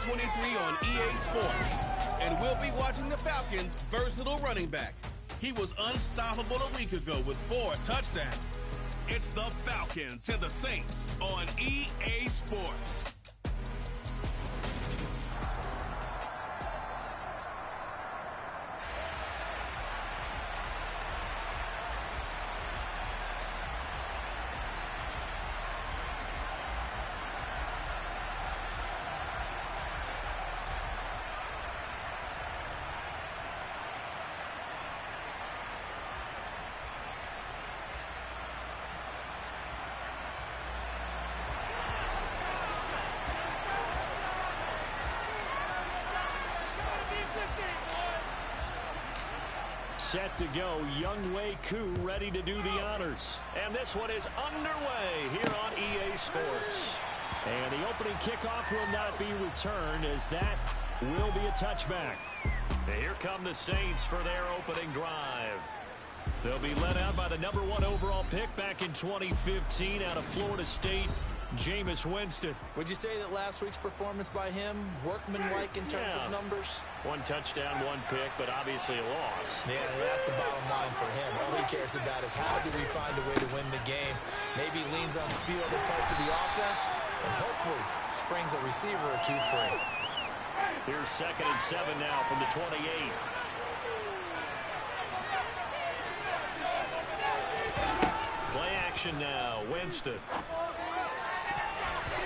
2023 on EA Sports. And we'll be watching the Falcons' versatile running back. He was unstoppable a week ago with 4 touchdowns. It's the Falcons and the Saints on EA Sports. Set to go, Younghoe Koo ready to do the honors. And this one is underway here on EA Sports. And the opening kickoff will not be returned, as that will be a touchback. And here come the Saints for their opening drive. They'll be led out by the #1 overall pick back in 2015 out of Florida State, Jameis Winston. Would you say that last week's performance by him, workmanlike in terms of numbers? 1 touchdown, 1 pick, but obviously a loss. Yeah, that's the bottom line for him. All he cares about is how do we find a way to win the game. Maybe leans on speed other parts of the offense, and hopefully springs a receiver or 2 free. Here's 2nd and 7 now from the 28. Play action now, Winston.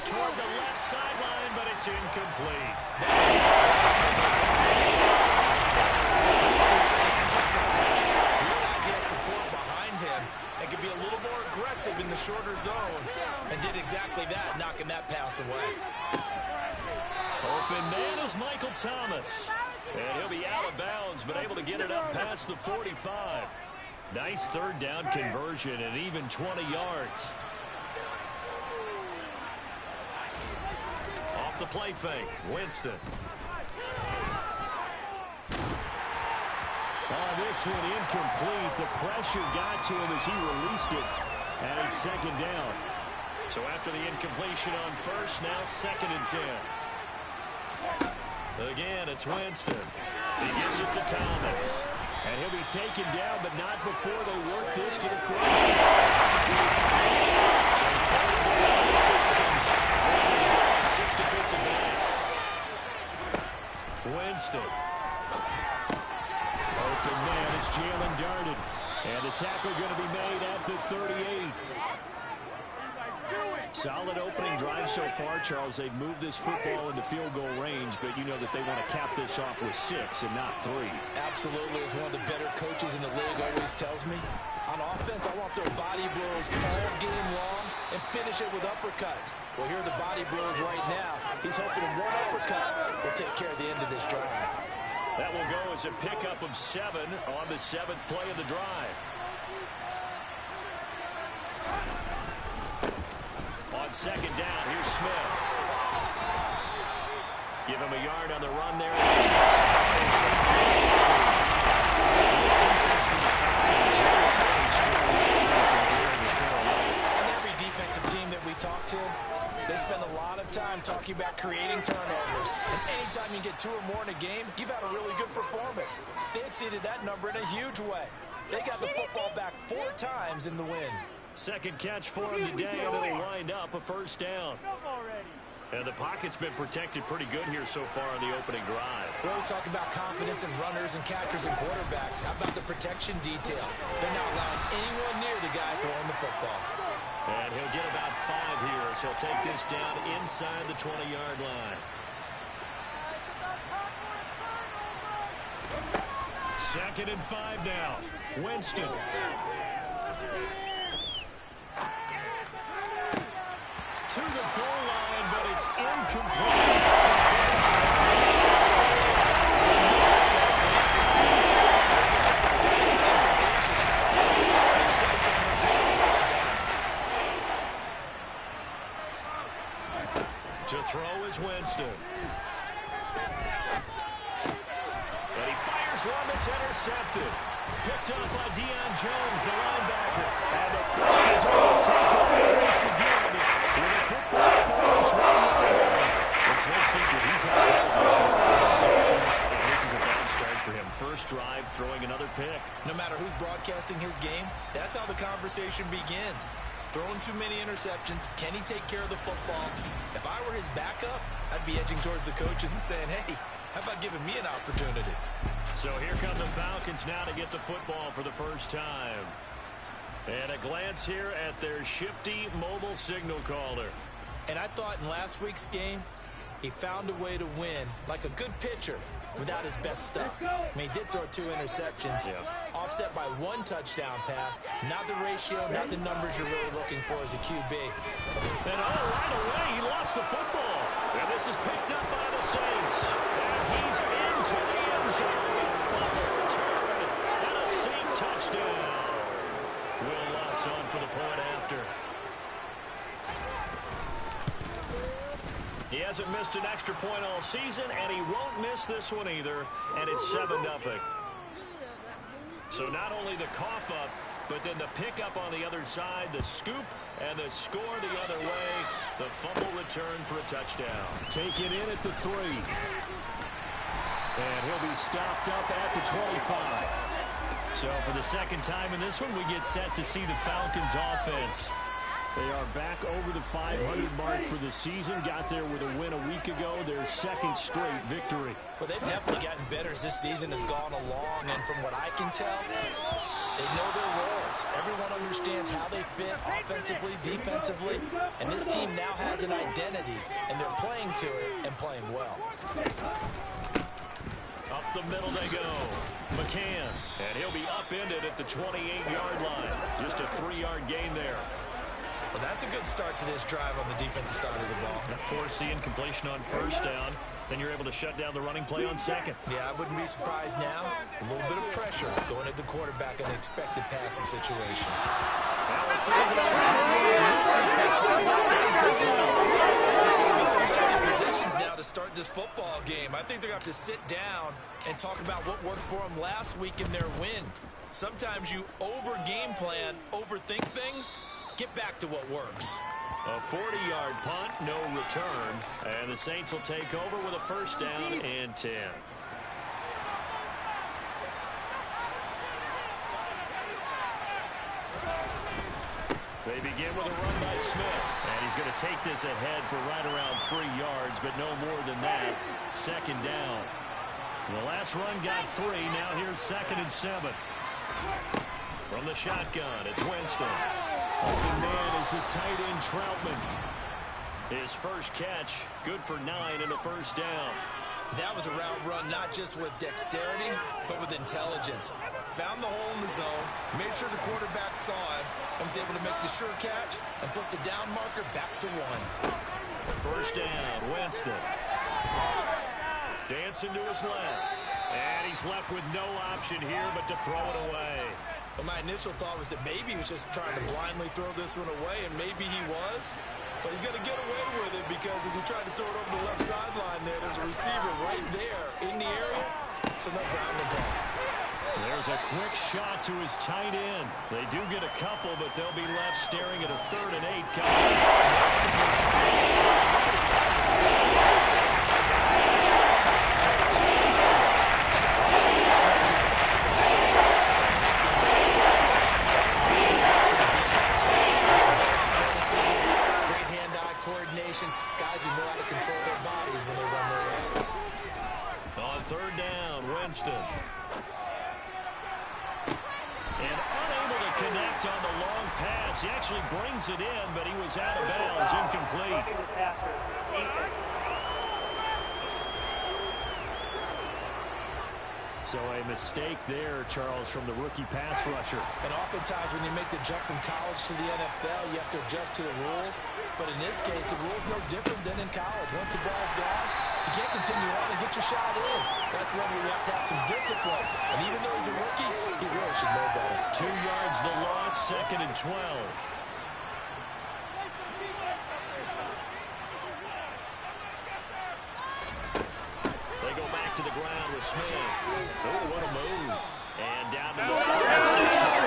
Toward the left sideline, but it's incomplete. Understands his coverage. Realized he had support behind him and could be a little more aggressive in the shorter zone, and did exactly that, knocking that pass away. Open man is Michael Thomas. And he'll be out of bounds, but able to get it up past the 45. Nice 3rd down conversion and even 20 yards. The play fake, Winston. This one incomplete. The pressure got to him as he released it, and it's 2nd down. So after the incompletion on 1st, now 2nd and 10. Again, it's Winston. He gives it to Thomas. And he'll be taken down, but not before they work this to the 45. So 3rd down, 6 defensive backs. Winston. Open man is Jalen Darden. And the tackle going to be made at the 38. Solid opening drive so far, Charles. They've moved this football into field goal range, but you know that they want to cap this off with 6 and not 3. Absolutely. As one of the better coaches in the league always tells me, on offense, I want their body blows all game long and finish it with uppercuts. Well, here are the body blows right now. He's hoping one uppercut will take care of the end of this drive. That will go as a pickup of 7 on the 7th play of the drive. On 2nd down, here's Smith. Give him a yard on the run there. And every defensive team that we talk to, they spend a lot of time talking about creating turnovers. And anytime you get 2 or more in a game, you've had a really good performance. They exceeded that number in a huge way. They got the football back 4 times in the win. 2nd catch for him today, and it'll wind up a 1st down. And the pocket's been protected pretty good here so far on the opening drive. We always talk about confidence in runners and catchers and quarterbacks. How about the protection detail? They're not allowing anyone near the guy throwing the football. And he'll get about 5 here as he'll take this down inside the 20-yard line. 2nd and 5 now. Winston. To the goal line, but it's incomplete. To throw is Winston. And he fires one that's intercepted. Picked up by Deion Jones, the linebacker. And the Falcons will take away once again with a football. It's no secret he's had first drive, throwing another pick. No matter who's broadcasting his game, that's how the conversation begins. Throwing too many interceptions. Can he take care of the football? If I were his backup, I'd be edging towards the coaches and saying, hey, how about giving me an opportunity? So here come the Falcons now to get the football for the first time. And a glance here at their shifty mobile signal caller. And I thought in last week's game, he found a way to win like a good pitcher without his best stuff. I mean, he did throw 2 interceptions, offset by 1 touchdown pass. Not the ratio, not the numbers you're really looking for as a QB. And right away, he lost the football. And this is picked up by the Saints. And he's into the end zone. Fumble return and a Saint touchdown. Will Lutz on for the point after. He hasn't missed an extra point all season, and he won't miss this one either, and it's 7-0. So not only the cough up, but then the pickup on the other side, the scoop, and the score the other way, the fumble return for a touchdown. Take it in at the 3. And he'll be stopped up at the 25. So for the second time in this one, we get set to see the Falcons offense. They are back over the 500 mark for the season. Got there with a win a week ago, their second straight victory. Well, they've definitely gotten better as this season has gone along, and from what I can tell, they know their roles. Everyone understands how they fit offensively, defensively, and this team now has an identity, and they're playing to it and playing well. Up the middle they go. McCann, and he'll be upended at the 28-yard line. Just a 3-yard gain there. Well, that's a good start to this drive on the defensive side of the ball. Force the incompletion on first down. Then you're able to shut down the running play on second. Yeah, I wouldn't be surprised now. A little bit of pressure going at the quarterback in an expected passing situation. Positions now to start this football game. I think they're going to have to sit down and talk about what worked for them last week in their win. Sometimes you over-game plan, overthink things. Get back to what works. A 40-yard punt, no return. And the Saints will take over with a first down and 10. They begin with a run by Smith. And he's going to take this ahead for right around 3 yards, but no more than that. Second down. The last run got 3. Now here's 2nd and 7. From the shotgun, it's Winston. Open man is the tight end Troutman. His first catch, good for 9 and a first down. That was a route run not just with dexterity, but with intelligence. Found the hole in the zone, made sure the quarterback saw it, and was able to make the sure catch and flip the down marker back to 1. First down, Winston. Dancing to his left. And he's left with no option here but to throw it away. Well, my initial thought was that maybe he was just trying to blindly throw this one away, and maybe he was. But he's going to get away with it because as he tried to throw it over the left sideline there's a receiver right there in the area. So no grounding call. There's a quick shot to his tight end. They do get a couple, but they'll be left staring at a 3rd and 8 coming. And that's a completion to the tight end. Look at the size of this guy. Guys who know how to control their bodies when they run their routes. On 3rd down, Winston. And unable to connect on the long pass. He actually brings it in, but he was out of bounds, incomplete. So a mistake there, Charles, from the rookie pass rusher. And oftentimes when you make the jump from college to the NFL, you have to adjust to the rules. But in this case, the rule's no different than in college. Once the ball's gone, you can't continue on and get your shot in. That's when you have to have some discipline. And even though he's a rookie, he really should know better. 2 yards the loss, 2nd and 12. They go back to the ground with Smith. Oh, what a move. And down to the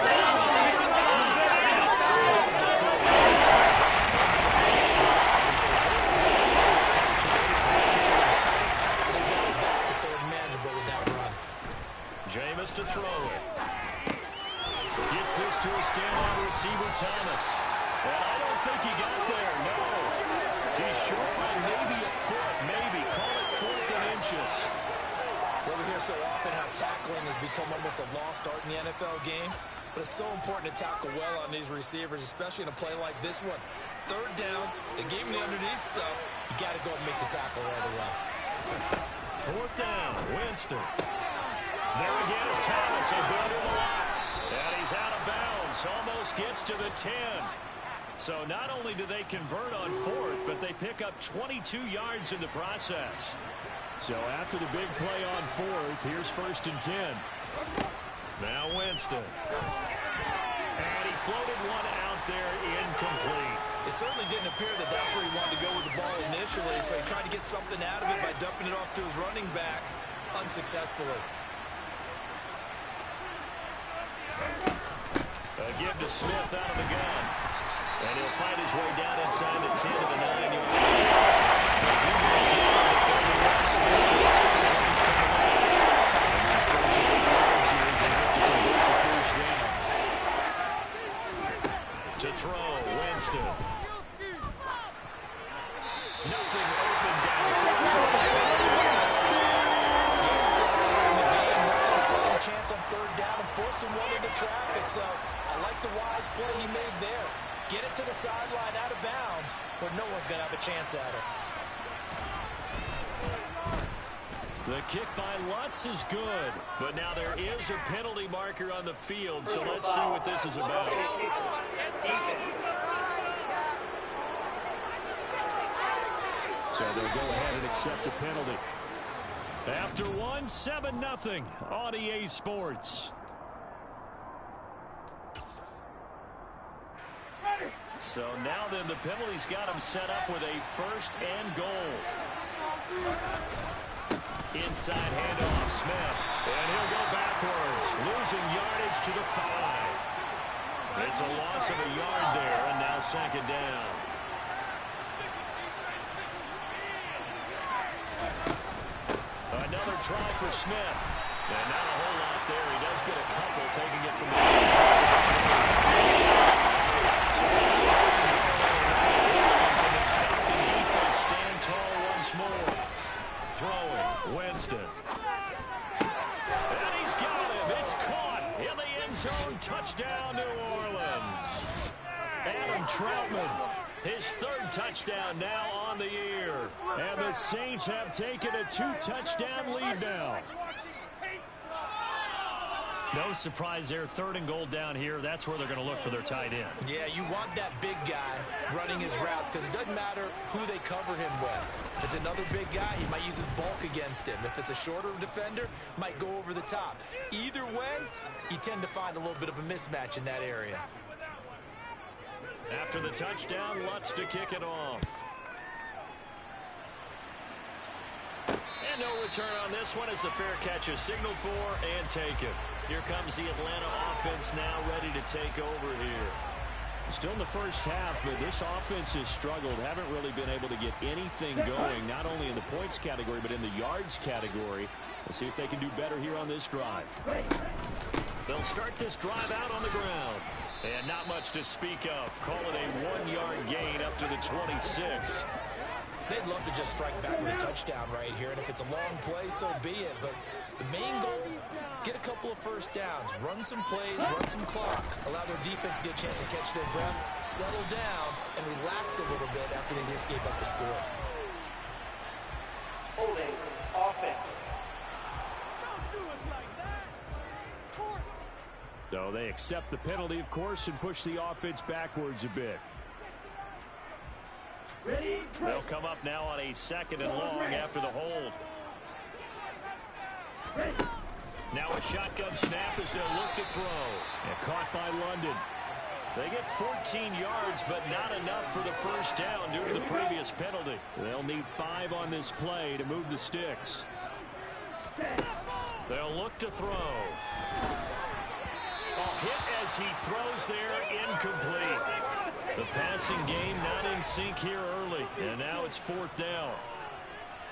Jameis to throw it. Gets this to a standout receiver, Thomas. And I don't think he got there, no. He's short by maybe a foot, maybe. Call it 4th and inches. Well, we hear so often how tackling has become almost a lost art in the NFL game. But it's so important to tackle well on these receivers, especially in a play like this one. 3rd down, they gave him the underneath stuff. You got to go and make the tackle right away. 4th down, Winston. There again is Thomas. They build him a lot. And he's out of bounds. Almost gets to the 10. So not only do they convert on 4th, but they pick up 22 yards in the process. So after the big play on 4th, here's 1st and 10. Now Winston. And he floated one out there incomplete. It certainly didn't appear that that's where he wanted to go with the ball initially, so he tried to get something out of it by dumping it off to his running back unsuccessfully. A give to Smith out of the gun. And he'll fight his way down inside the 10 of the 9-yard. To throw, Winston. Nothing open downfield. Chance on 3rd down and forcing one into traffic. So I like the wise play he made there. Get it to the sideline out of bounds where no one's going to have a chance at it. The kick by Lutz is good, but now there is a penalty marker on the field, so let's see what this is about. So they'll go ahead and accept the penalty. After one, 7-0 on EA Sports. So now then the penalty's got him set up with a 1st and goal. Inside handoff, Smith. And he'll go backwards, losing yardage to the 5. It's a loss of a yard there, and now 2nd down. Another try for Smith. And not a whole lot there. He does get a couple, taking it from the defense stand tall once more. Throwing, Winston. And he's got him. It's caught in the end zone. Touchdown, New Orleans. Adam Troutman, his 3rd touchdown now on the year. And the Saints have taken a 2-touchdown lead now. No surprise there, 3rd and goal down here. That's where they're going to look for their tight end. Yeah, you want that big guy running his routes because it doesn't matter who they cover him with. If it's another big guy, he might use his bulk against him. If it's a shorter defender, might go over the top. Either way, you tend to find a little bit of a mismatch in that area. After the touchdown, Lutz to kick it off. And no return on this one as the fair catch is signaled for and taken. Here comes the Atlanta offense now ready to take over here. Still in the first half, but this offense has struggled. Haven't really been able to get anything going, not only in the points category, but in the yards category. We'll see if they can do better here on this drive. They'll start this drive out on the ground. And not much to speak of. Call it a 1-yard gain up to the 26. They'd love to just strike back with a touchdown right here, and if it's a long play, so be it. But the main goal, get a couple of 1st downs, run some plays, run some clock, allow their defense to get a chance to catch their breath, settle down, and relax a little bit after they just gave up the score. Holding offense. So they accept the penalty, of course, and push the offense backwards a bit. They'll come up now on a 2nd and long after the hold. Now a shotgun snap as they'll look to throw. And caught by London. They get 14 yards, but not enough for the 1st down due to the previous penalty. They'll need 5 on this play to move the sticks. They'll look to throw. A hit as he throws there, incomplete. The passing game not in sync here early, and now it's 4th down.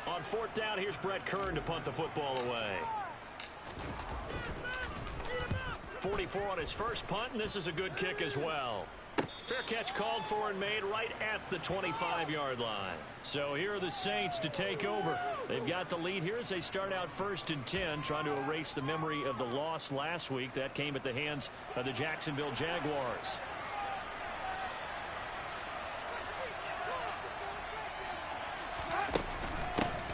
On 4th down, here's Brett Kern to punt the football away. 44 on his first punt, and this is a good kick as well. Fair catch called for and made right at the 25-yard line. So here are the Saints to take over. They've got the lead here as they start out 1st and 10, trying to erase the memory of the loss last week. That came at the hands of the Jacksonville Jaguars.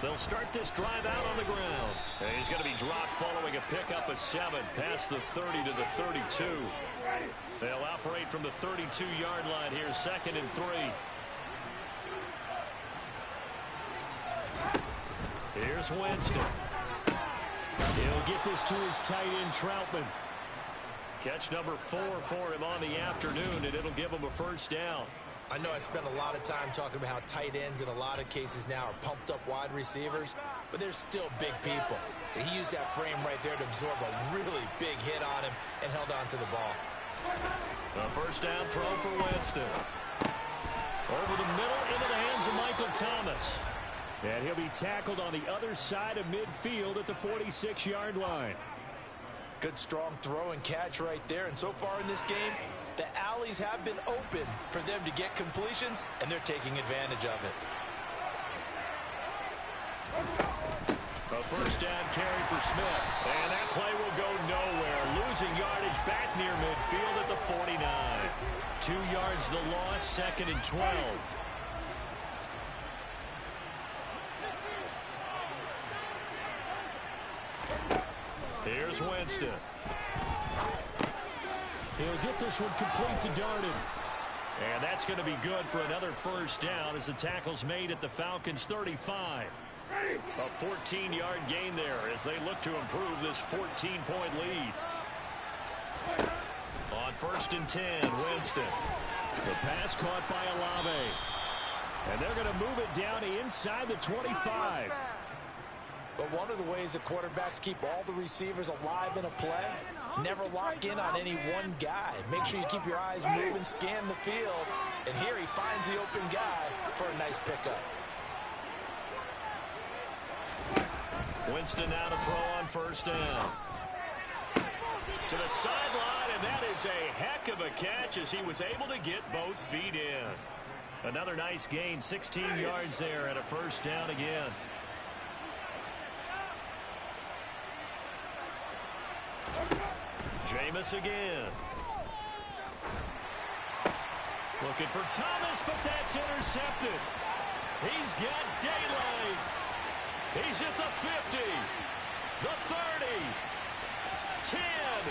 They'll start this drive out on the ground. And he's going to be dropped following a pickup of 7 past the 30 to the 32. They'll operate from the 32-yard line here, 2nd and 3. Here's Winston. He'll get this to his tight end, Troutman. Catch number 4 for him on the afternoon, and it'll give him a first down. I know I spent a lot of time talking about how tight ends in a lot of cases now are pumped up wide receivers, but they're still big people. And he used that frame right there to absorb a really big hit on him and held on to the ball. A first down throw for Winston. Over the middle into the hands of Michael Thomas. And he'll be tackled on the other side of midfield at the 46-yard line. Good strong throw and catch right there. And so far in this game, the alleys have been open for them to get completions, and they're taking advantage of it. A first down carry for Smith. And that play will go nowhere. Losing yardage back near midfield at the 49. 2 yards the loss, 2nd and 12. Here's Winston. He'll get this one complete to Darden. And that's going to be good for another first down as the tackle's made at the Falcons' 35. A 14-yard gain there as they look to improve this 14-point lead. On 1st and 10, Winston. The pass caught by Olave. And they're going to move it down to inside the 25. But one of the ways that quarterbacks keep all the receivers alive in a play, never lock in on any one guy. Make sure you keep your eyes moving, scan the field. And here he finds the open guy for a nice pickup. Winston now to throw on first down. To the sideline, and that is a heck of a catch as he was able to get both feet in. Another nice gain, 16 yards there at a first down again. Jameis again. Looking for Thomas, but that's intercepted. He's got daylight. He's at the 50, the 30, 10, 5,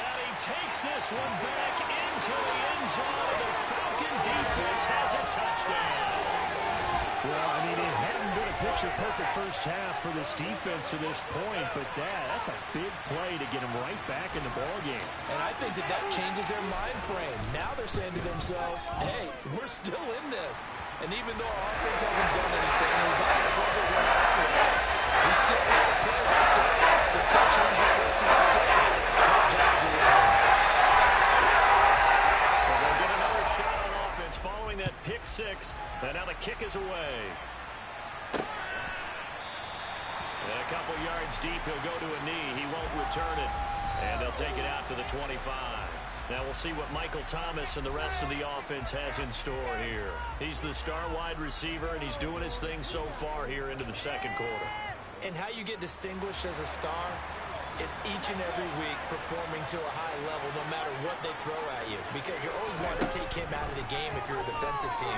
and he takes this one back into the end zone. The Falcon defense has a touchdown. Well, I mean, it hadn't been a picture-perfect first half for this defense to this point, but that's a big play to get them right back in the ballgame. And I think that changes their mind frame. Now they're saying to themselves, hey, we're still in this. And even though our offense hasn't done anything, we've had troubles on our way, we still want to play right there. The coach is the course of this game. Good job, Delon. So they'll get another shot on offense following that pick six. And now the kick is away. And a couple yards deep, he'll go to a knee. He won't return it. And they'll take it out to the 25. Now we'll see what Michael Thomas and the rest of the offense has in store here. He's the star wide receiver, and he's doing his thing so far here into the second quarter. And how you get distinguished as a star is each and every week performing to a high level no matter what they throw at you, because you're always wanting to take him out of the game if you're a defensive team.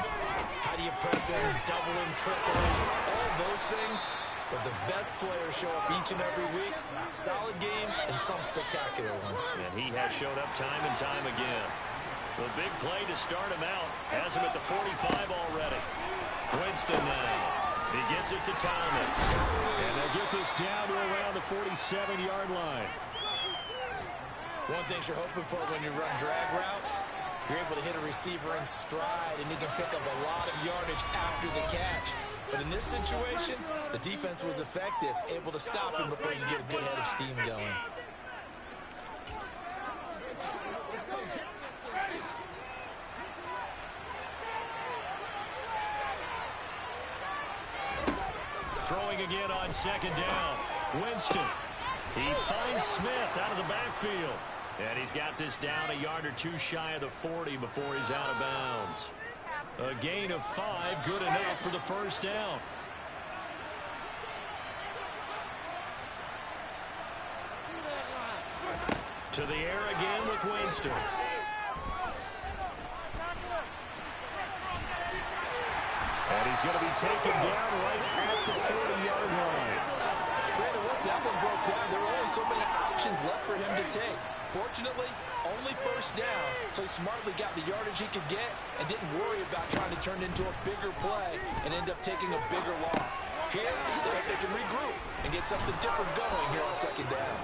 How do you press him, double him, triple him, all those things? But the best players show up each and every week, solid games and some spectacular ones. And he has showed up time and time again. The big play to start him out has him at the 45 already. Winston now. He gets it to Thomas. And they'll get this down to around the 47-yard line. One thing you're hoping for when you run drag routes, you're able to hit a receiver in stride, and he can pick up a lot of yardage after the catch. But in this situation, the defense was effective, able to stop him before you get a good head of steam going. Throwing again on second down. Winston. He finds Smith out of the backfield. And he's got this down a yard or two shy of the 40 before he's out of bounds. A gain of 5, good enough for the first down. To the air again with Winston. And he's going to be taken down right at the 40-yard line. Brandon, once that one broke down, there were only so many options left for him to take. Fortunately, only first down, so he smartly got the yardage he could get and didn't worry about trying to turn it into a bigger play and end up taking a bigger loss. Here, they can regroup and get something different going here on second down.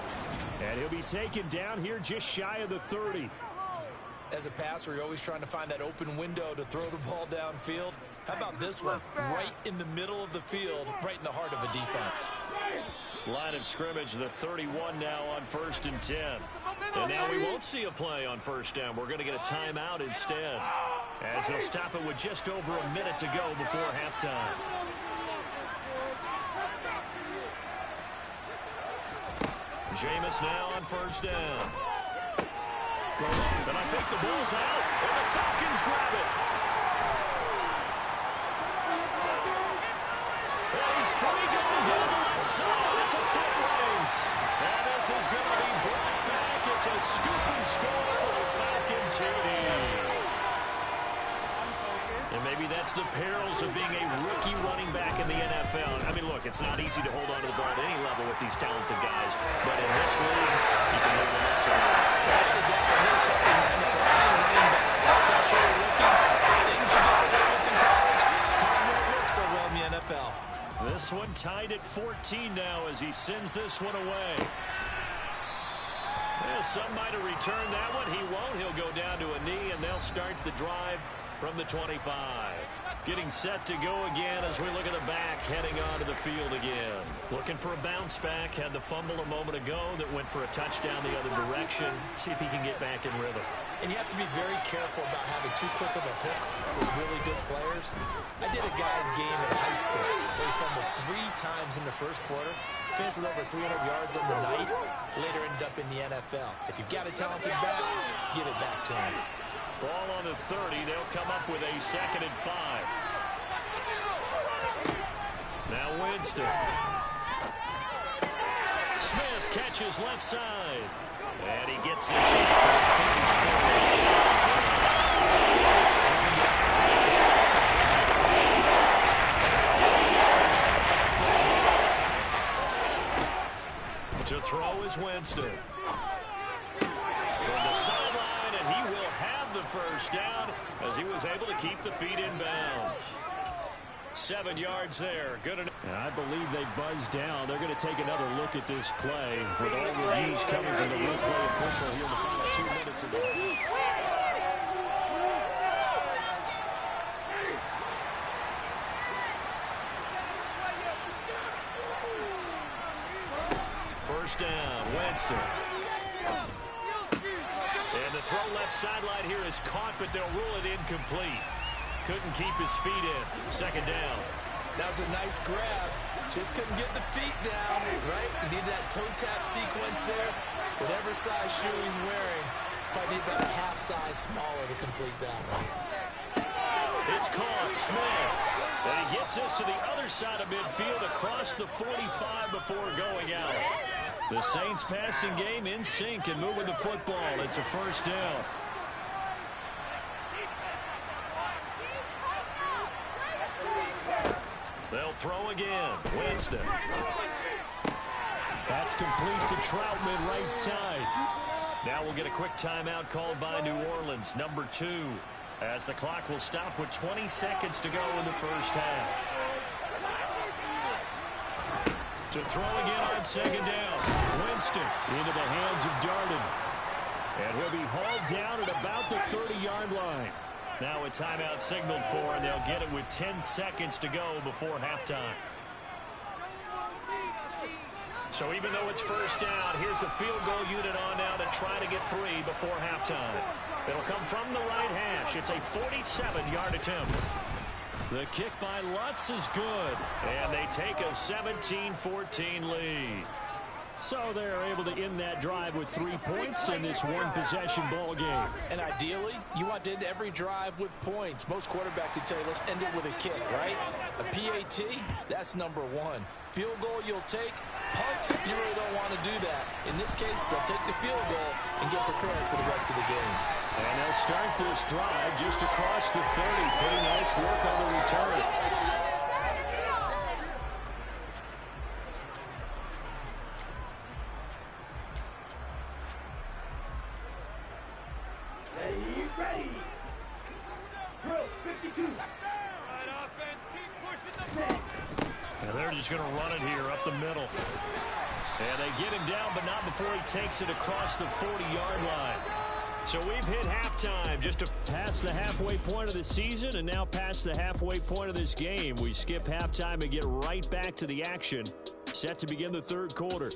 And he'll be taken down here just shy of the 30. As a passer, you're always trying to find that open window to throw the ball downfield. How about this one? Right in the middle of the field, right in the heart of a defense. Line of scrimmage, the 31 now on 1st and 10. And now we won't see a play on first down. We're going to get a timeout instead, as they'll stop it with just over a minute to go before halftime. Jameis now on first down. And I think the ball's out, and the Falcons grab it. And he's free going down the left side. It's a foot race. And this is going to be brought back. It's a scoop and score for the Falcon TD. And maybe that's the perils of being a rookie running back in the NFL. I mean, look, it's not easy to hold on to the ball at any level with these talented guys. But in this league, you can learn a lesson. This one tied at 14 now as he sends this one away. Well, some might have returned that one. He won't. He'll go down to a knee, and they'll start the drive from the 25. Getting set to go again as we look at the back, heading onto the field again. Looking for a bounce back. Had the fumble a moment ago that went for a touchdown the other direction. See if he can get back in rhythm. And you have to be very careful about having too quick of a hook with really good players. I did a guy's game in high school where he fumbled 3 times in the first quarter, finished with over 300 yards on the night, later ended up in the NFL. If you've got a talented back, give it back to him. Ball on the 30. They'll come up with a 2nd and 5. Now Winston. Smith catches left side. And he gets this up to the 34. To throw is Winston. From the sideline, and he will have the first down as he was able to keep the feet in bounds. 7 yards there. Good enough. I believe they buzzed down. They're going to take another look at this play with all reviews coming from the replay official here in the final 2 minutes of the game. First down, Winston. And the throw left sideline here is caught, but they'll rule it incomplete. Couldn't keep his feet in. 2nd down. That was a nice grab. Just couldn't get the feet down, right? He needed that toe tap sequence there. Whatever size shoe he's wearing, probably need about a half size smaller to complete that one. It's caught. Smith. And he gets this to the other side of midfield across the 45 before going out. The Saints passing game in sync and moving the football. It's a first down. They'll throw again. Winston. That's complete to Troutman right side. Now we'll get a quick timeout called by New Orleans, number 2, as the clock will stop with 20 seconds to go in the first half. To throw again on 2nd down. Winston into the hands of Darden. And he'll be hauled down at about the 30-yard line. Now a timeout signaled for, and they'll get it with 10 seconds to go before halftime. So even though it's first down, here's the field goal unit on now to try to get 3 before halftime. It'll come from the right hash. It's a 47-yard attempt. The kick by Lutz is good, and they take a 17-14 lead. So they're able to end that drive with 3 points in this one-possession ball game. And ideally, you want to end every drive with points. Most quarterbacks would tell you, let's end it with a kick, right? A PAT, that's number one. Field goal you'll take. Punts, you really don't want to do that. In this case, they'll take the field goal and get prepared for the rest of the game. And they'll start this drive just across the 30. Pretty nice work on the return. Ready. Drill 52. Right offense, keep pushing the ball. And they're just going to run it here up the middle. And they get him down, but not before he takes it across the 40-yard line. So we've hit halftime, just past the halfway point of the season and now past the halfway point of this game. We skip halftime and get right back to the action. Set to begin the third quarter.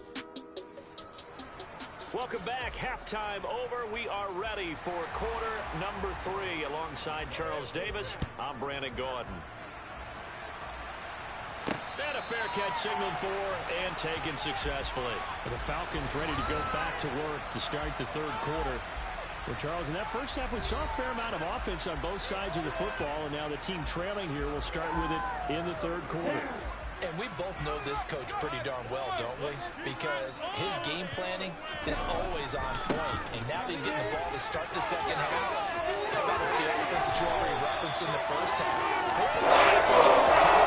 Welcome back. Halftime over. We are ready for quarter number 3. Alongside Charles Davis, I'm Brandon Gordon. And a fair catch signaled for and taken successfully. The Falcons ready to go back to work to start the third quarter. Well, Charles, in that first half, we saw a fair amount of offense on both sides of the football, and now the team trailing here will start with it in the third quarter. And we both know this coach pretty darn well, don't we? Because his game planning is always on point. And now that he's getting the ball to start the second half, how about the offense that you already referenced in the first half? Hopefully,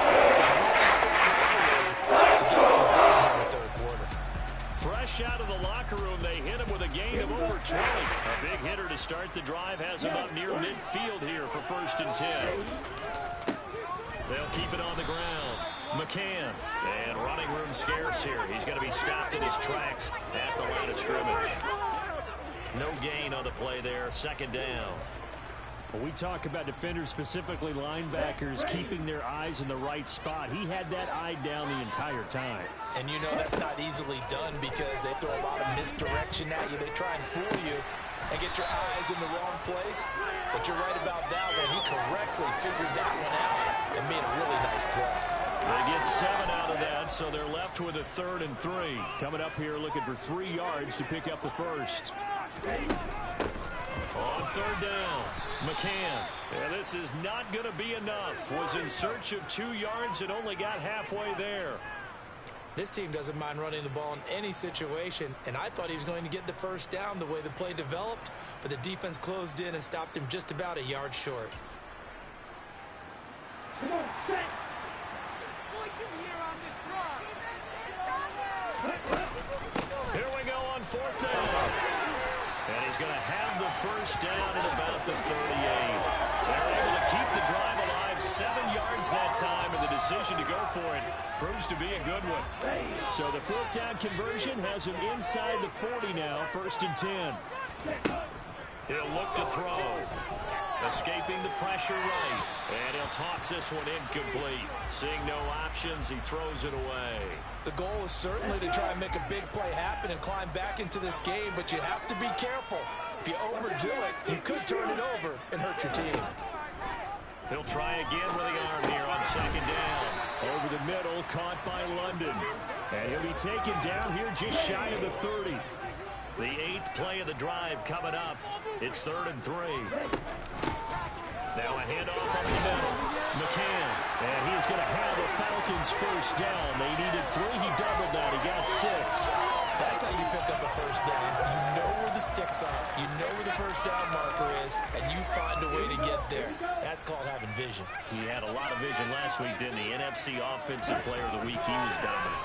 fresh out of the locker room, they hit him with a gain of over 20. A big hitter to start the drive has him up near midfield here for 1st and 10. They'll keep it on the ground. McCann, and running room scarce here. He's going to be stopped in his tracks at the line of scrimmage. No gain on the play there. 2nd down. Well, we talk about defenders, specifically linebackers, keeping their eyes in the right spot. He had that eye down the entire time. And you know that's not easily done because they throw a lot of misdirection at you. They try and fool you and get your eyes in the wrong place. But you're right about that one. He correctly figured that one out and made a really nice play. They get 7 out of that, so they're left with a 3rd and 3. Coming up here looking for 3 yards to pick up the first. On 3rd down, McCann. Yeah, this is not going to be enough. Was in search of 2 yards and only got halfway there. This team doesn't mind running the ball in any situation, and I thought he was going to get the first down the way the play developed, but the defense closed in and stopped him just about a yard short. Come on, set. Here we go on 4th down. And he's going to have the first down at about the 38. They're able to keep the drive alive, 7 yards that time, and the decision to go for it proves to be a good one. So the 4th down conversion has him inside the 40 now, 1st and 10. He'll look to throw. Escaping the pressure right. And he'll toss this one incomplete. Seeing no options, he throws it away. The goal is certainly to try and make a big play happen and climb back into this game, but you have to be careful. If you overdo it, you could turn it over and hurt your team. He'll try again with the arm here on 2nd down. Over the middle, caught by London. And he'll be taken down here just shy of the 30. The 8th play of the drive coming up. It's 3rd and 3. Now a handoff up the middle. McCann. And he's going to have the Falcons first down. They needed 3. He doubled that. He got 6. That's how you pick up a first down. You know where the sticks are. You know where the first down marker is, and you find a way to get there. That's called having vision. He had a lot of vision last week, didn't he? NFC Offensive Player of the Week. He was dominant.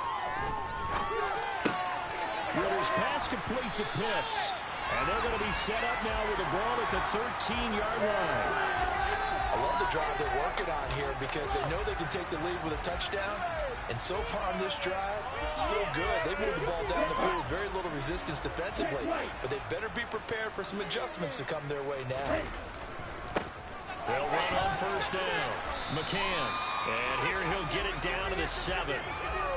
Ritter's pass complete to Pitts. And they're going to be set up now with the ball at the 13-yard line. I love the drive they're working on here because they know they can take the lead with a touchdown. And so far on this drive, so good. They moved the ball down the field with very little resistance defensively. But they better be prepared for some adjustments to come their way now. They'll run on 1st down. McCann. And here he'll get it down to the 7.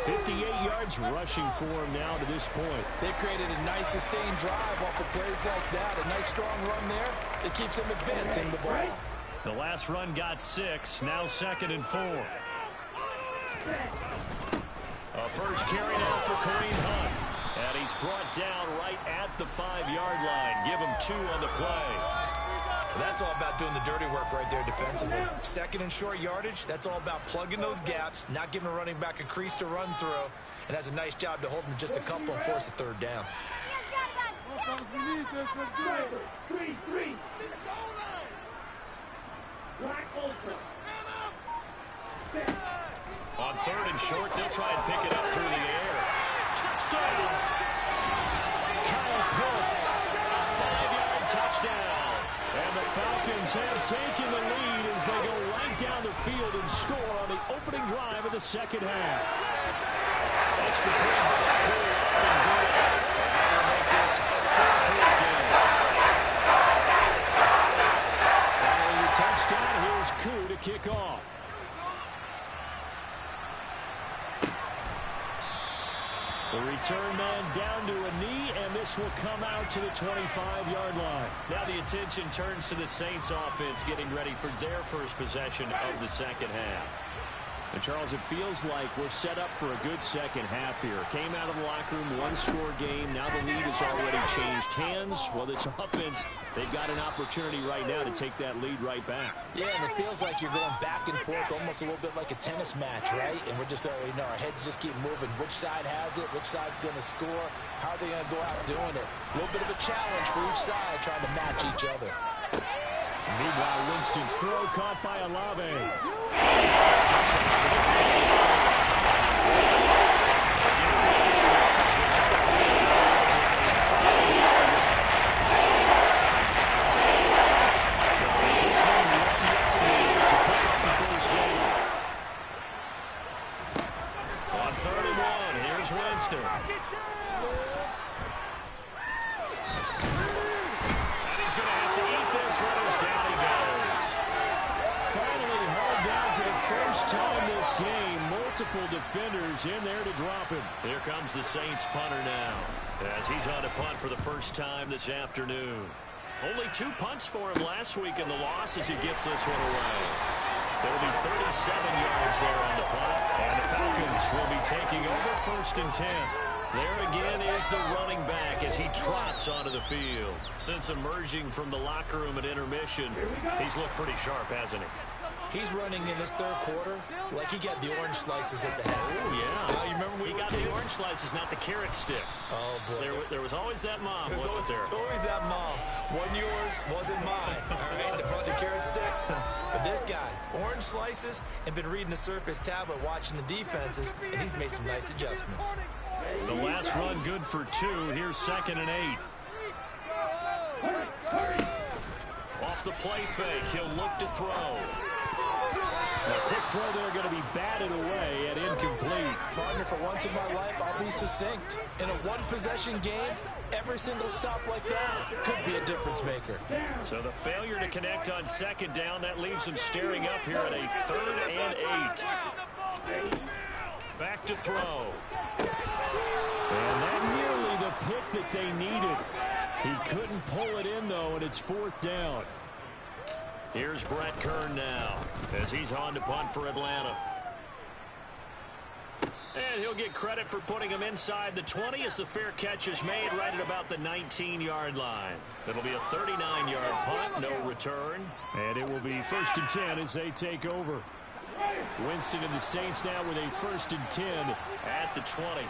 58 yards rushing for him now to this point. They've created a nice sustained drive off of plays like that. A nice strong run there that keeps them advancing the ball. The last run got 6. Now 2nd and 4. A first carry now for Kareem Hunt. And he's brought down right at the 5-yard line. Give him 2 on the play. That's all about doing the dirty work right there defensively. Second and short yardage, that's all about plugging those gaps, not giving a running back a crease to run through, and has a nice job to hold him just a couple and force a 3rd down. Three. Black Ultra. On 3rd and short, they'll try and pick it up through the air. Touchdown! Kyle Pitts, a 5-yard touchdown. And the Falcons have taken the lead as they go right down the field and score on the opening drive of the second half. Extra point by Crew and Grant. And they'll make this a 4-point game. Following the touchdown, here's Koo to kick off. The return man down to a knee, and this will come out to the 25-yard line. Now the attention turns to the Saints offense getting ready for their first possession of the second half. And Charles, it feels like we're set up for a good second half here. Came out of the locker room, 1-score game. Now the lead has already changed hands. Well, this offense, they've got an opportunity right now to take that lead right back. Yeah, and it feels like you're going back and forth almost a little bit like a tennis match, right? And we're just already know our heads just keep moving. Which side has it? Which side's going to score? How are they going to go out doing it? A little bit of a challenge for each side trying to match each other. Meanwhile, Winston's throw caught by Olave. On 3rd and 1, here's Winston. Time this game, multiple defenders in there to drop him. Here comes the Saints punter now as he's on to punt for the first time this afternoon. Only 2 punts for him last week in the loss as he gets this one away. There will be 37 yards there on the punt, and the Falcons will be taking over 1st and 10. There again is the running back as he trots onto the field. Since emerging from the locker room at intermission, he's looked pretty sharp, hasn't he? He's running in this 3rd quarter like he got the orange slices at the head. Oh, yeah. You remember he got the orange slices, not the carrot stick. Oh, boy. There was always that mom, wasn't there? There's always that mom. Wasn't yours, wasn't mine. All right, the carrot sticks. But this guy, orange slices, and been reading the Surface tablet, watching the defenses, and he's made some nice adjustments. The last run good for 2. Here's 2nd and 8. Off the play fake, he'll look to throw. A quick throw there going to be batted away and incomplete. Partner, for once in my life, I'll be succinct. In a 1-possession game, every single stop like that could be a difference maker. So the failure to connect on 2nd down, that leaves him staring up here at a 3rd and 8. Back to throw. And that nearly the pick that they needed. He couldn't pull it in, though, and it's 4th down. Here's Brett Kern now as he's on to punt for Atlanta. And he'll get credit for putting him inside the 20 as the fair catch is made right at about the 19-yard line. It'll be a 39-yard punt, no return. And it will be 1st and 10 as they take over. Winston and the Saints now with a 1st and 10 at the 20.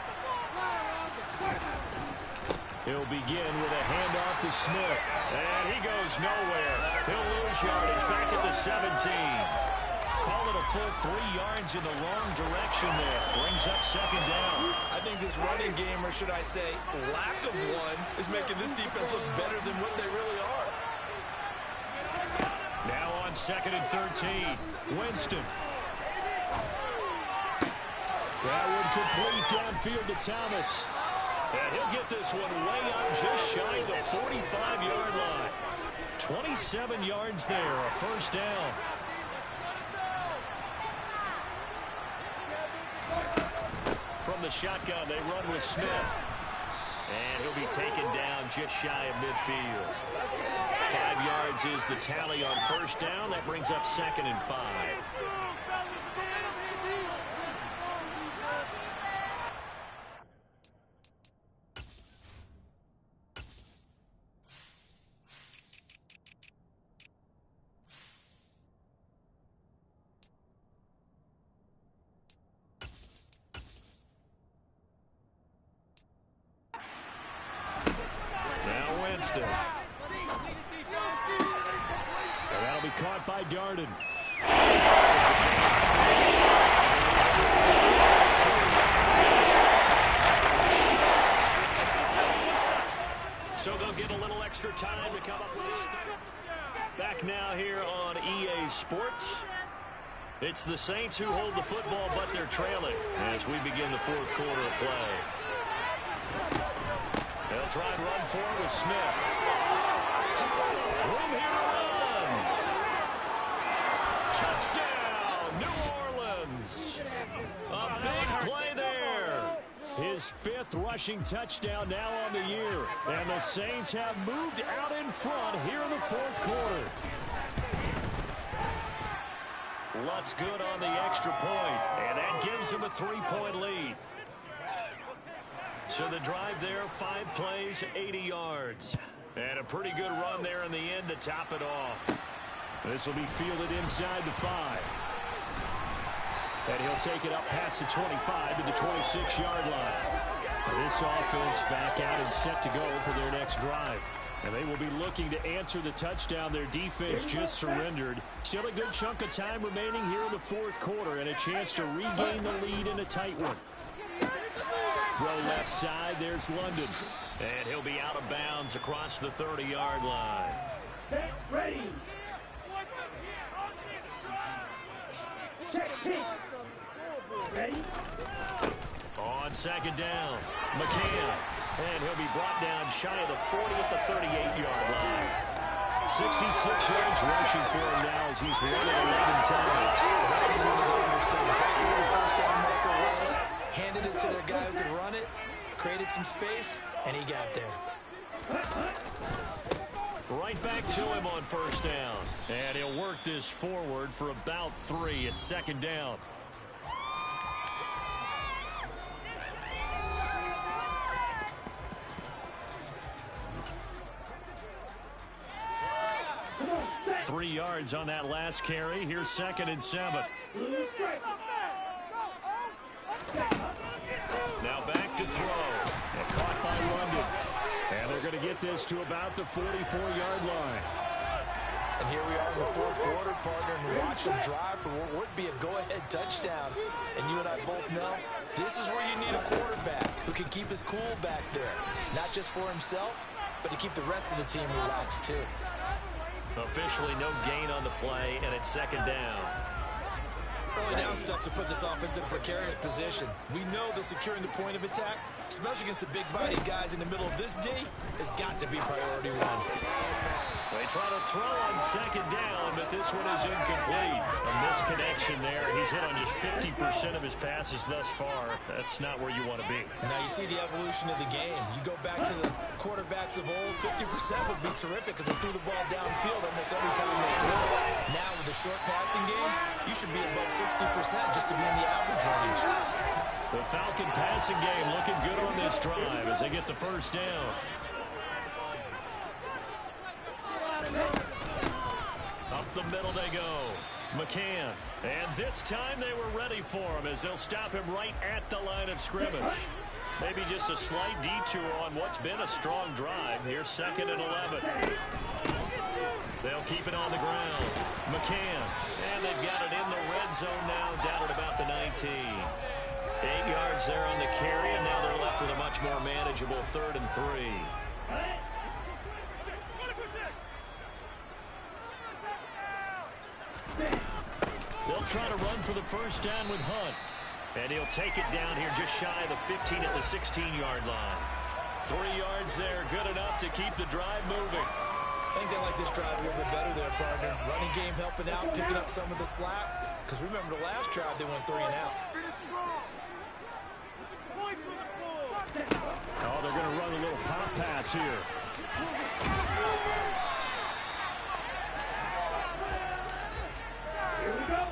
He'll begin with a handoff to Smith. And he goes nowhere. He'll lose yardage back at the 17. Call it a full 3 yards in the wrong direction there. Brings up 2nd down. I think this running game, or should I say lack of one, is making this defense look better than what they really are. Now on 2nd and 13. Winston. That would complete downfield to Thomas. And he'll get this one way up just shy of the 45-yard line. 27 yards there, a 1st down. From the shotgun, they run with Smith. And he'll be taken down just shy of midfield. 5 yards is the tally on 1st down. That brings up 2nd and 5. Winston. And that'll be caught by Darden. So they'll get a little extra time to come up with this. Back now here on EA Sports. It's the Saints who hold the football, but they're trailing as we begin the fourth quarter of play. They'll try and run forward with Smith. Room here to run. Touchdown, New Orleans. A big play there. His fifth rushing touchdown now on the year. And the Saints have moved out in front here in the fourth quarter. Lutz good on the extra point, and that gives him a 3-point lead. So the drive there, 5 plays, 80 yards. And a pretty good run there in the end to top it off. This will be fielded inside the 5. And he'll take it up past the 25 to the 26-yard line. This offense back out and set to go for their next drive. And they will be looking to answer the touchdown their defense just surrendered. Still a good chunk of time remaining here in the fourth quarter and a chance to regain the lead in a tight one. Throw left side, there's London. And he'll be out of bounds across the 30-yard line. Set, ready. Check, kick. Ready. On second down, McCann. And he'll be brought down shy of the 40 at the 38-yard line. 66 yards rushing for him now as he's run it 11 times. That was one of the understood exactly where the first down marker was. Handed it to their guy who could run it. Created some space, and he got there. Right back to him on first down. And he'll work this forward for about 3 at second down. Set. 3 yards on that last carry. Here's 2nd and 7. Now back to throw. And caught by London. And they're going to get this to about the 44-yard line. And here we are in the fourth quarter, partner, and watch them drive for what would be a go-ahead touchdown. And you and I both know this is where you need a quarterback who can keep his cool back there. Not just for himself, but to keep the rest of the team relaxed, too. Officially no gain on the play, and it's second down. Early down stuff to put this offense in a precarious position. We know that securing the point of attack, especially against the big-bodied guys in the middle of this D, has got to be priority 1. They try to throw on second down, but this one is incomplete. A misconnection there. He's hit on just 50% of his passes thus far. That's not where you want to be. Now you see the evolution of the game. You go back to the quarterbacks of old, 50% would be terrific because they threw the ball downfield almost every time they threw it. Now with the short passing game, you should be above 60% just to be in the average range. The Falcon passing game looking good on this drive as they get the first down. Up the middle they go. McCann. And this time they were ready for him as they'll stop him right at the line of scrimmage. Maybe just a slight detour on what's been a strong drive. Here's 2nd and 11. They'll keep it on the ground. McCann. And they've got it in the red zone now, down at about the 19. 8 yards there on the carry, and now they're left with a much more manageable 3rd and 3. They'll try to run for the first down with Hunt. And he'll take it down here just shy of the 15 at the 16-yard line. 3 yards there, good enough to keep the drive moving. I think they like this drive a little bit better there, partner. Running game helping out, picking up some of the slack. Because remember, the last drive they went 3 and out. Oh, they're going to run a little pop pass here.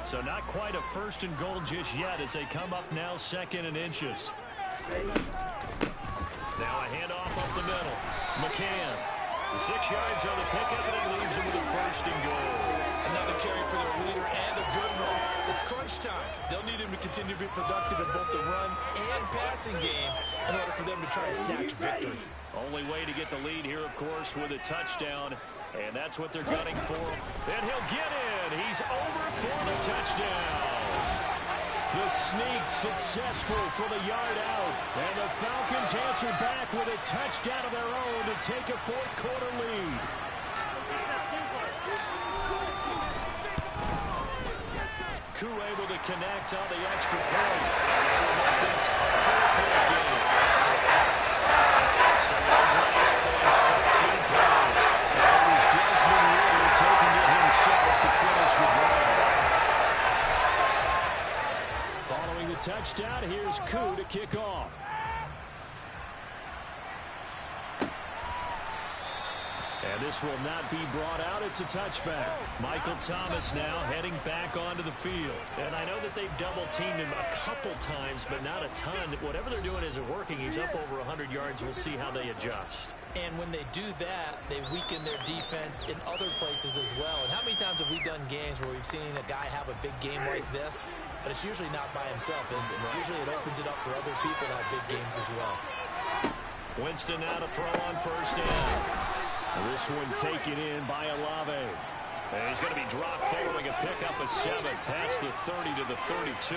So not quite a 1st and goal just yet as they come up now 2nd and inches. Now a handoff up the middle. McCann. The 6 yards on the pickup, and it leaves them with a first and goal. Another carry for their leader and a good one. It's crunch time. They'll need him to continue to be productive in both the run and passing game in order for them to try and snatch victory. Only way to get the lead here, of course, with a touchdown. And that's what they're gunning for. And he'll get in. He's over for the touchdown. The sneak successful from a yard out. And the Falcons answer back with a touchdown of their own to take a fourth quarter lead. Koo able to connect on the extra point. We'll make this a 4-point game. So the drive spans 13 plays. It was Desmond Ridder taking it himself to finish the drive. Following the touchdown, here's Koo to kick off. And this will not be brought out. It's a touchback. Michael Thomas now heading back onto the field. And I know that they've double-teamed him a couple times, but not a ton. Whatever they're doing isn't working. He's up over 100 yards. We'll see how they adjust. And when they do that, they weaken their defense in other places as well. And how many times have we done games where we've seen a guy have a big game like this? But it's usually not by himself, is it? Usually it opens it up for other people to have big games as well. Winston now to throw on first down. This one taken in by Olave. And he's going to be dropped following a pickup of 7 past the 30 to the 32.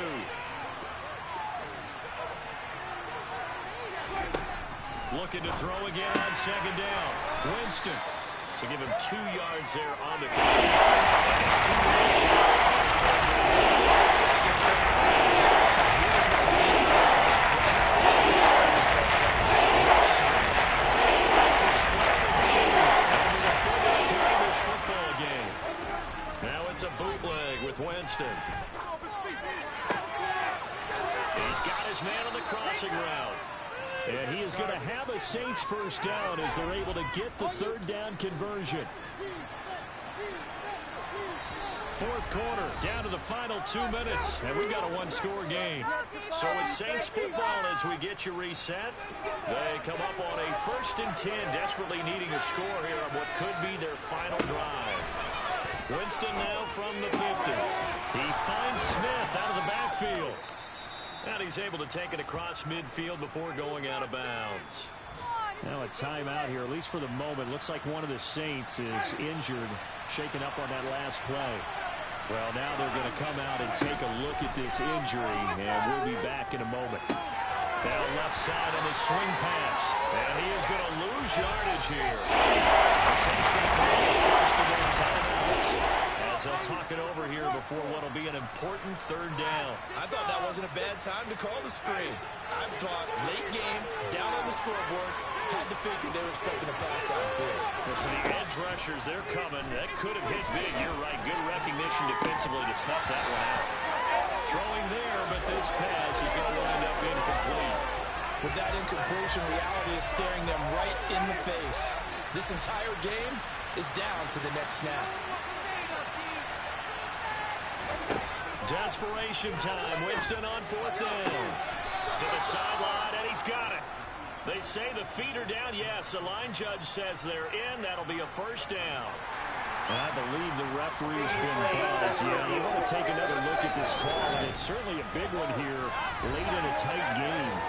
Looking to throw again on second down. Winston. So give him 2 yards there on the completion. 2 yards a bootleg with Winston. He's got his man on the crossing route. And he is going to have a Saints first down as they're able to get the third down conversion. Fourth quarter, down to the final 2 minutes, and we've got a one-score game. So it's Saints football as we get you reset. They come up on a 1st and 10, desperately needing a score here on what could be their final drive. Winston now from the 50. He finds Smith out of the backfield. And he's able to take it across midfield before going out of bounds. Now a timeout here, at least for the moment. Looks like one of the Saints is injured, shaken up on that last play. Well, now they're going to come out and take a look at this injury, and we'll be back in a moment. Now left side on the swing pass, and he is going to lose yardage here. The Saints going to call the first of their timeouts as they'll talk it over here before what will be an important third down. I thought that wasn't a bad time to call the screen. I thought late game, down on the scoreboard, had to figure they were expecting a pass downfield. So the edge rushers, they're coming. That could have hit big. You're right. Good recognition defensively to snuff that one out. Throwing there, but this pass is going to wind up incomplete. With that incompletion, reality is staring them right in the face. This entire game is down to the next snap. Desperation time. Winston on 4th down. To the sideline, and he's got it. They say the feet are down. Yes, the line judge says they're in. That'll be a first down. And I believe the referee's been buzzed. Yeah, you want to take another look at this call, and it's certainly a big one here late in a tight game.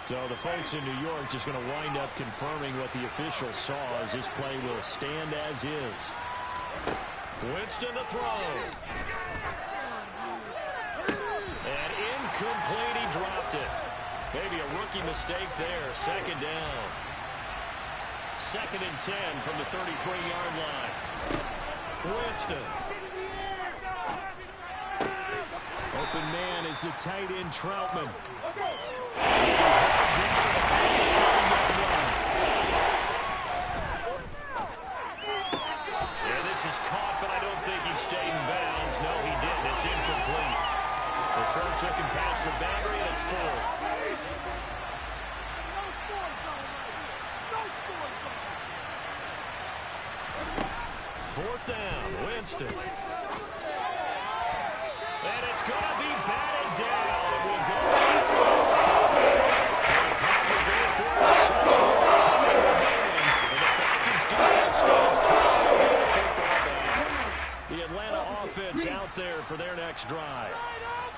So the folks in New York just going to wind up confirming what the official saw as this play will stand as is. Winston to throw. And incomplete, he dropped it. Maybe a rookie mistake there. Second down. 2nd and 10 from the 33-yard line. Winston. Open man is the tight end Troutman. Yeah, this is caught, but I don't think he stayed in bounds. No, he didn't. It's incomplete. The throw took him past the boundary, and it's 4th. Fourth down, Winston. And it's going to be batted down. It will go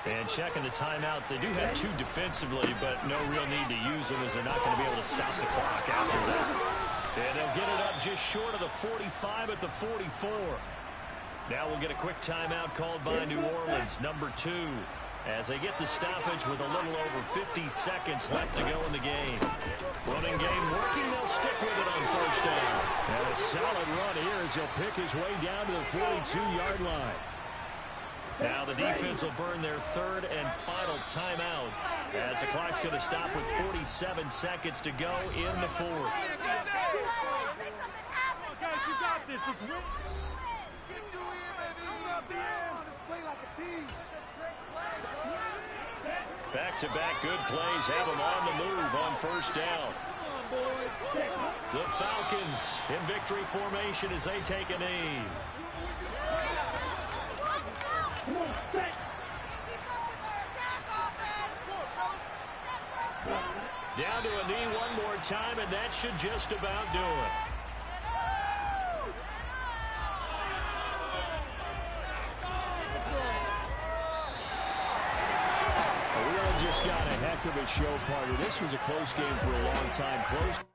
And checking the timeouts, they do have 2 defensively, but no real need to use them as they're not going to be able to stop the clock after that. And they'll get it up just short of the 45 at the 44. Now we'll get a quick timeout called by New Orleans, number 2, as they get the stoppage with a little over 50 seconds left to go in the game. Running game working, they'll stick with it on first down. And a solid run here as he'll pick his way down to the 42-yard line. Now the defense will burn their 3rd and final timeout as the clock's going to stop with 47 seconds to go in the 4th. Guys, you got this. It's real. Back-to-back good plays have them on the move on first down. The Falcons in victory formation as they take a knee. Down to a knee one more time, and that should just about do it. We all just got a heck of a show party. This was a close game for a long time. Close.